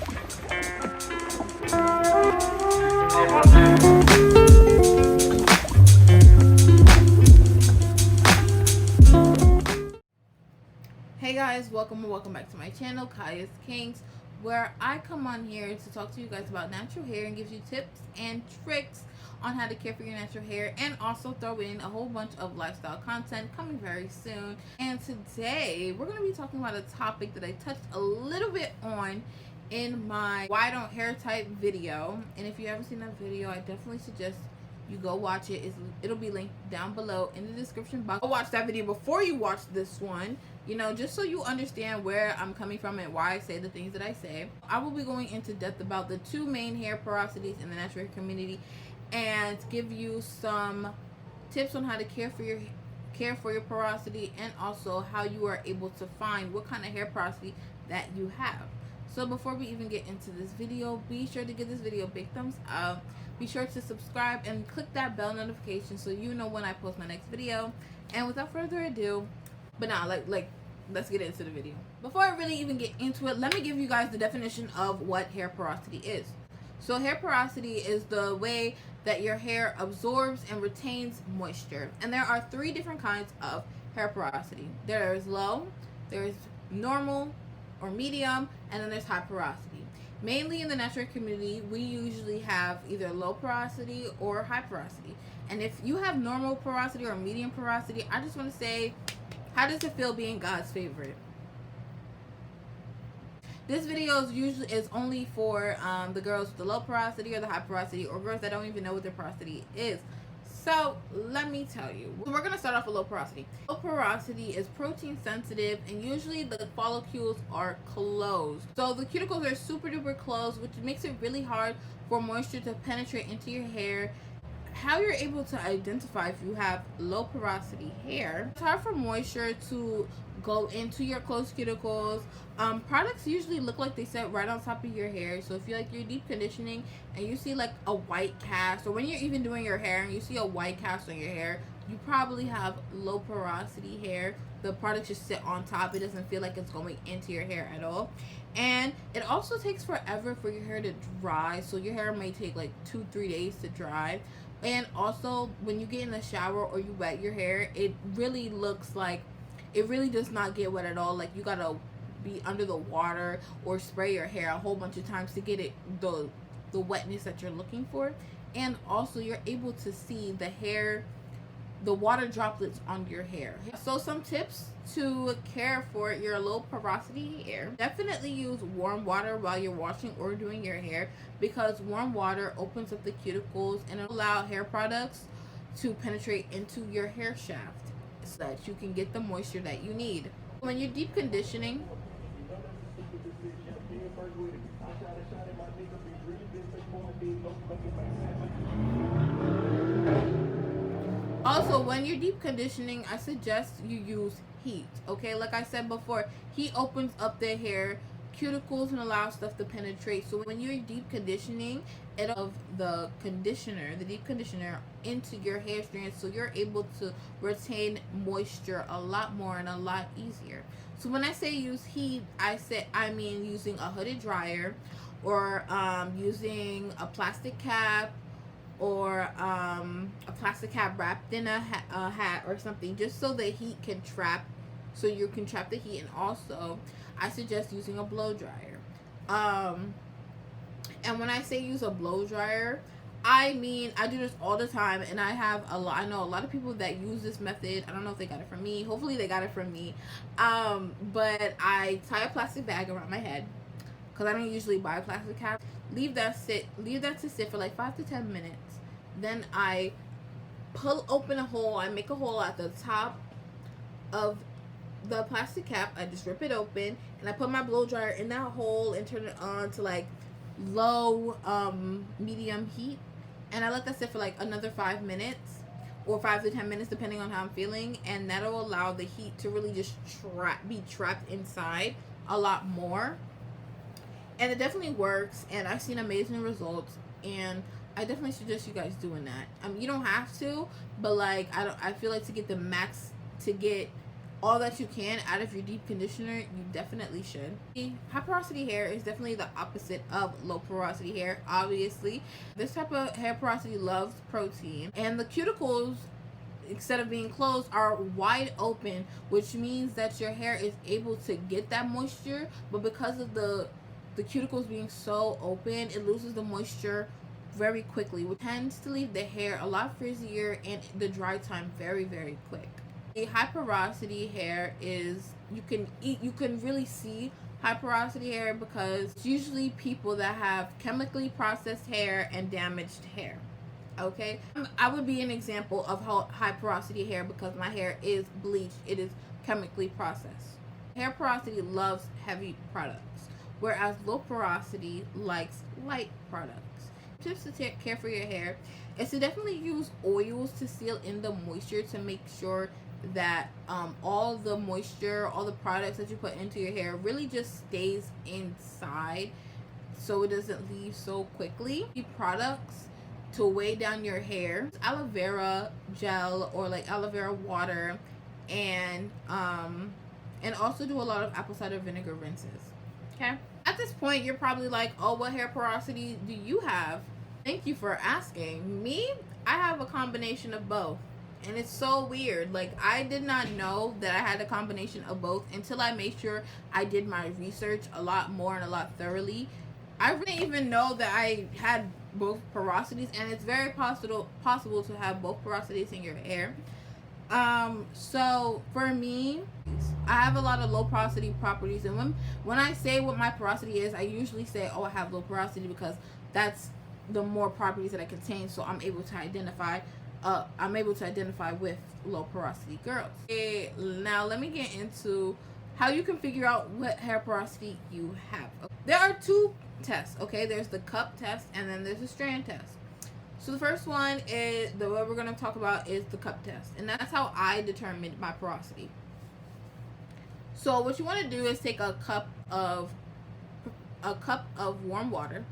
Hey guys, welcome back to my channel, Kaya's Kinks, where I come on here to talk to you guys about natural hair and gives you tips and tricks on how to care for your natural hair, and also throw in a whole bunch of lifestyle content coming very soon. And today we're going to be talking about a topic that I touched a little bit on in my why I don't hair type video, and if you haven't seen that video, I definitely suggest you go watch it. It'll be linked down below in the description box. Go watch that video before you watch this one, you know, just so you understand where I'm coming from and why I say the things that I say. I will be going into depth about the two main hair porosities in the natural hair community and give you some tips on how to care for your porosity, and also how you are able to find what kind of hair porosity that you have. So before we even get into this video, be sure to give this video a big thumbs up. Be sure to subscribe and click that bell notification so you know when I post my next video. And without further ado, but now let's get into the video. Before I really even get into it, let me give you guys the definition of what hair porosity is. So hair porosity is the way that your hair absorbs and retains moisture. And there are three different kinds of hair porosity. There is low, there's normal or medium, and then there's high porosity. Mainly in the natural community, we usually have either low porosity or high porosity. And if you have normal porosity or medium porosity, I just want to say, how does it feel being God's favorite? This video is only for the girls with the low porosity or the high porosity, or girls that don't even know what their porosity is. So let me tell you. So we're going to start off with low porosity. Low porosity is protein sensitive, and usually the follicles are closed. So the cuticles are super duper closed, which makes it really hard for moisture to penetrate into your hair. How you're able to identify if you have low porosity hair: it's hard for moisture to go into your closed cuticles. Products usually look like they set right on top of your hair. So if you like your deep conditioning and you see like a white cast, or when you're even doing your hair and you see a white cast on your hair, you probably have low porosity hair. The product just sit on top. It doesn't feel like it's going into your hair at all. And it also takes forever for your hair to dry. So your hair may take like 2-3 days to dry. And also when you get in the shower or you wet your hair, it really looks like it really does not get wet at all. Like you gotta be under the water or spray your hair a whole bunch of times to get it the wetness that you're looking for. And also you're able to see the water droplets on your hair. So some tips to care for your low porosity hair: definitely use warm water while you're washing or doing your hair, because warm water opens up the cuticles and it allows hair products to penetrate into your hair shaft so that you can get the moisture that you need. When you're deep conditioning, I suggest you use heat. Okay, like I said before, heat opens up the hair cuticles and allows stuff to penetrate. So when you're deep conditioning, it of the deep conditioner into your hair strands, so you're able to retain moisture a lot more and a lot easier. So when I say use heat, I mean using a hooded dryer, or using a plastic cap, or a plastic cap wrapped in a hat or something, just so the heat can trap, so you can trap the heat. And also I suggest using a blow dryer. And when I say use a blow dryer, I mean I do this all the time, and I know a lot of people that use this method. I don't know if they got it from me. Hopefully they got it from me. But I tie a plastic bag around my head, because I don't usually buy a plastic cap. Leave that to sit for like 5 to 10 minutes. Then I open a hole. I make a hole at the top of the plastic cap. I just rip it open, and I put my blow dryer in that hole and turn it on to like low medium heat, and I let that sit for like another 5 minutes or 5 to 10 minutes depending on how I'm feeling, and that'll allow the heat to really just be trapped inside a lot more. And it definitely works, and I've seen amazing results, and I definitely suggest you guys doing that. You don't have to, but like I feel like to get all that you can out of your deep conditioner, you definitely should. High porosity hair is definitely the opposite of low porosity hair. Obviously, this type of hair porosity loves protein, and the cuticles, instead of being closed, are wide open, which means that your hair is able to get that moisture, but because of the cuticles being so open, it loses the moisture very quickly, which tends to leave the hair a lot frizzier and the dry time very, very quick. A high porosity hair is, you can really see high porosity hair because it's usually people that have chemically processed hair and damaged hair. Okay, I would be an example of high porosity hair because my hair is bleached. It is chemically processed. Hair porosity loves heavy products, whereas low porosity likes light products. Tips to take care for your hair is to definitely use oils to seal in the moisture to make sure that all the moisture, all the products that you put into your hair really just stays inside, so it doesn't leave so quickly. Products to weigh down your hair: aloe vera gel or like aloe vera water, and also do a lot of apple cider vinegar rinses. Okay, at this point you're probably like, oh, what hair porosity do you have? Thank you for asking. Me, I have a combination of both, and it's so weird. Like, I did not know that I had a combination of both until I made sure I did my research a lot more and a lot thoroughly. I didn't even know that I had both porosities, and it's very possible to have both porosities in your hair. So for me, I have a lot of low porosity properties, and when I say what my porosity is, I usually say, oh, I have low porosity, because that's the more properties that I contain, so I'm able to identify with low porosity girls. Okay, now let me get into how you can figure out what hair porosity you have. There are two tests, okay? There's the cup test, and then there's the strand test. So the first one is what we're going to talk about is the cup test, and that's how I determined my porosity. So what you want to do is take a cup of warm water,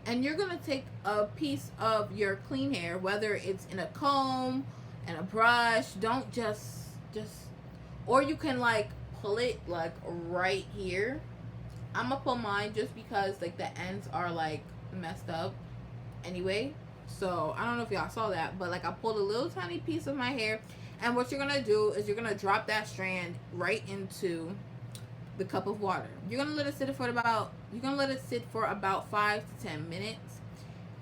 and you're going to take a piece of your clean hair, whether it's in a comb and a brush. Don't just or you can like pull it like right here. I'm gonna pull mine just because like the ends are like messed up anyway, so I don't know if y'all saw that, but like I pulled a little tiny piece of my hair, and what you're gonna do is you're gonna drop that strand right into the cup of water. You're gonna let it sit for about 5 to 10 minutes.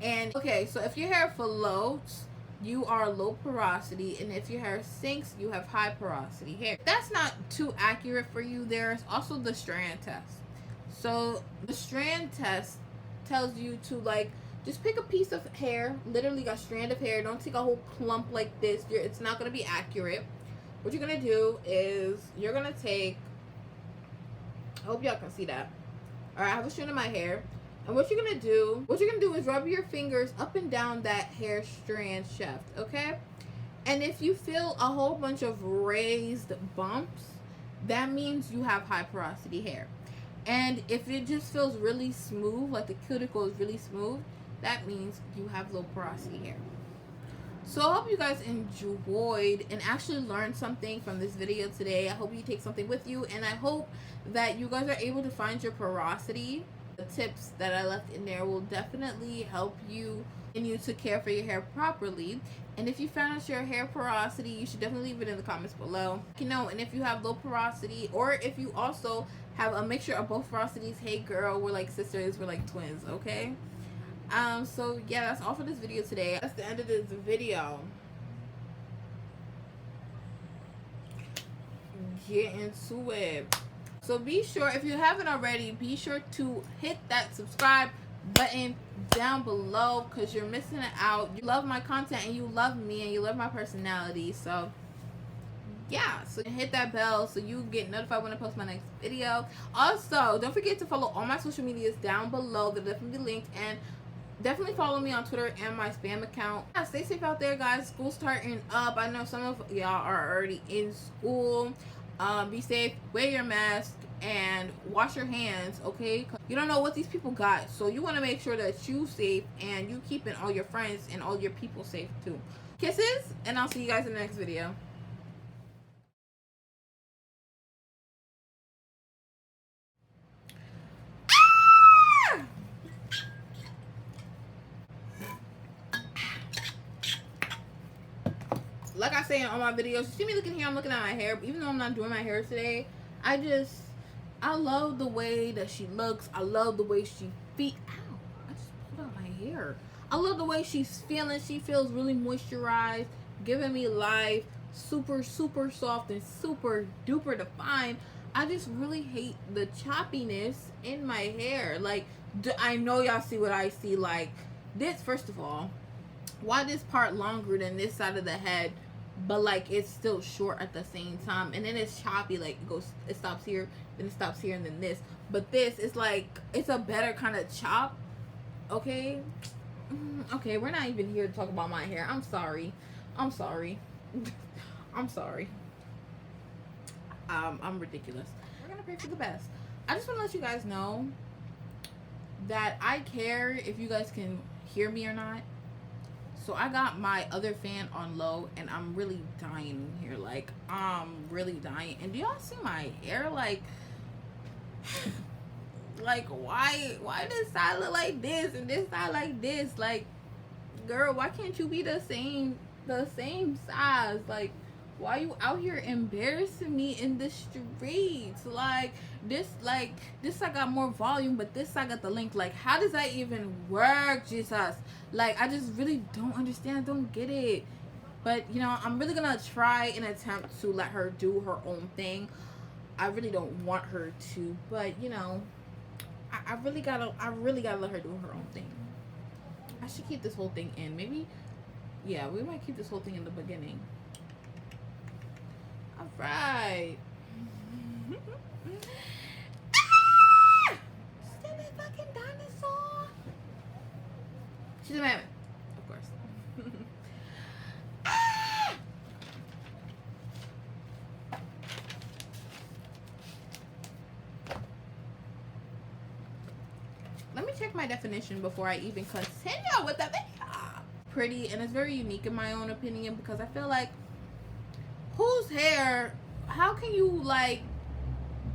And okay, so if your hair floats, you are low porosity, and if your hair sinks, you have high porosity hair. If that's not too accurate for you, there's also the strand test. So the strand test tells you to like just pick a piece of hair, literally a strand of hair. Don't take a whole clump like this. It's not going to be accurate. What you're going to do is you're going to take, I hope y'all can see that. All right, I have a strand of my hair. And what you're going to do is rub your fingers up and down that hair strand shaft, okay? And if you feel a whole bunch of raised bumps, that means you have high porosity hair. And if it just feels really smooth, like the cuticle is really smooth, that means you have low porosity hair. So I hope you guys enjoyed and actually learned something from this video today. I hope you take something with you, and I hope that you guys are able to find your porosity. The tips that I left in there will definitely help you to care for your hair properly. And if you found out your hair porosity, you should definitely leave it in the comments below. You know, and if you have low porosity, or if you also have a mixture of both porosities, hey girl, we're like sisters, we're like twins, okay? So yeah, that's all for this video today. That's the end of this video. Get into it. So be sure, if you haven't already, be sure to hit that subscribe button down below, because you're missing it out. You love my content, and you love me, and you love my personality. So yeah, so hit that bell so you get notified when I post my next video. Also, don't forget to follow all my social medias down below. They're definitely linked, and definitely follow me on Twitter and my spam account. Yeah, stay safe out there, guys. School's starting up. I know some of y'all are already in school. Be safe, wear your mask, and wash your hands, okay? You don't know what these people got, so you want to make sure that you safe and you keeping all your friends and all your people safe too. Kisses, and I'll see you guys in the next video. like I say in all my videos, you see me looking here, I'm looking at my hair. Even though I'm not doing my hair today, I love the way that she looks. I love the way she feels. Ow, I just pulled out my hair. I love the way she's feeling. She feels really moisturized, giving me life. Super, super soft and super duper defined. I just really hate the choppiness in my hair. Like, I know y'all see what I see. Like, this, first of all, why this part longer than this side of the head, but like it's still short at the same time, and then it's choppy, like it stops here, then it stops here, and then this. But this is like, it's a better kind of chop. Okay, okay, we're not even here to talk about my hair. I'm sorry. I'm sorry. I'm ridiculous. We're gonna pray for the best. I just want to let you guys know that I care if you guys can hear me or not. So I got my other fan on low, and I'm really dying here. Like, I'm really dying. And do y'all see my hair? Like why this side look like this and this side like this? Like, girl, why can't you be the same size? Like, why you out here embarrassing me in the streets? Like this side got more volume, but this side got the length. Like, how does that even work, Jesus? Like, I just really don't understand, don't get it. But, you know, I'm really gonna try and attempt to let her do her own thing. I really don't want her to, but, you know, I really gotta let her do her own thing. I should keep this whole thing in. Maybe, yeah, we might keep this whole thing in the beginning. All right. Stupid fucking dinosaur. She's a mammoth, of course. Let me check my definition before I even continue with the video. Pretty, and it's very unique in my own opinion, because I feel like, whose hair, how can you, like,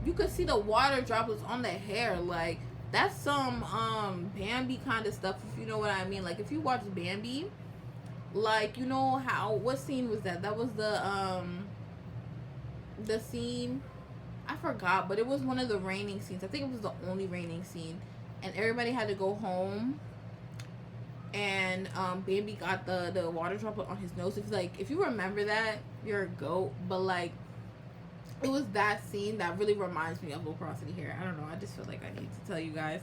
you could see the water droplets on the hair. Like, that's some Bambi kind of stuff, if you know what I mean. Like, if you watch Bambi, like, you know how, what scene was that? That was the scene, I forgot, but it was one of the raining scenes. I think it was the only raining scene, and everybody had to go home, and Bambi got the water droplet on his nose. It's like, if you remember that, you're a goat. But like, it was that scene that really reminds me of Porosity hair. I don't know, I just feel like I need to tell you guys.